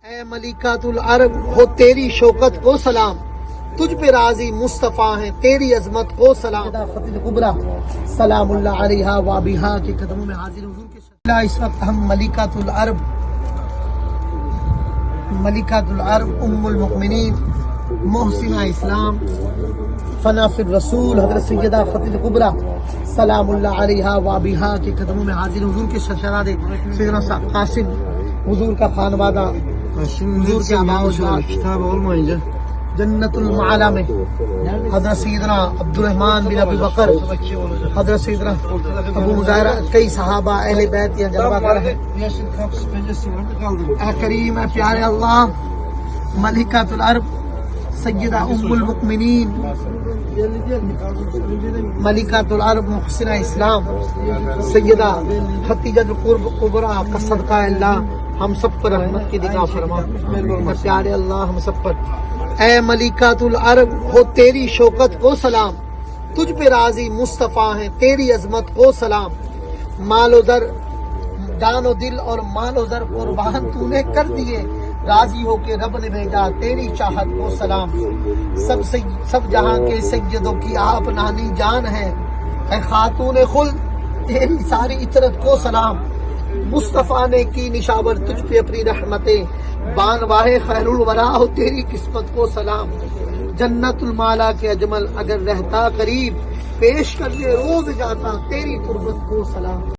اے ملکات العرب ہو تیری شوکت کو سلام، تجھ پہ راضی مصطفیٰ ہیں تیری عظمت کو سلام۔ خطیب کبریٰ سلام اللہ علیہا وابہا کے قدموں میں حاضر حضور کے شکریہ۔ اس وقت ہم ملکات العرب ام المؤمنین محسنہ اسلام فنا فی الرسول حضرت سیدہ خطیب کبریٰ سلام اللہ علیہا وابہا کے قدموں میں حاضر حضور کے شہزاد سیدنا قاسم حضور کا خانوادہ، حضور کے آباء و اجداد جنت المعلا میں حضرت سیدنا عبدالرحمن بن ابی بکر، حضرت سیدنا ابو مظاہرہ، کئی صحابہ اہل بیت یا جلوہ گر ہیں۔ اے کریم، اے پیارے اللہ، ملکات العرب سیدہ ام المؤمنین ملکات العرب محسنہ اسلام سیدہ خدیجہ کبریٰ کا صدقہ اللہ ہم سب پر رحمت کی نگاہ فرما۔ پیارے اللہ ہم سب پر۔ اے ملکات العرب ہو تیری شوکت کو سلام، تجھ پہ راضی مصطفیٰ ہیں تیری عظمت کو سلام۔ مال و زر، جان و دل اور مال و زر قربان تو نے کر دیے، راضی ہو کے رب نے بھیجا تیری چاہت کو سلام۔ سب جہاں کے سیدوں کی آپ نانی جان ہے، اے خاتون خلد تیری ساری عطرت کو سلام۔ مصطفیٰ نے کی نشاور تجھ پہ اپنی رحمتیں، بان واہ خیر الورا ہو تیری قسمت کو سلام۔ جنت المالا کے اجمل اگر رہتا قریب، پیش کرنے روز جاتا تیری قربت کو سلام۔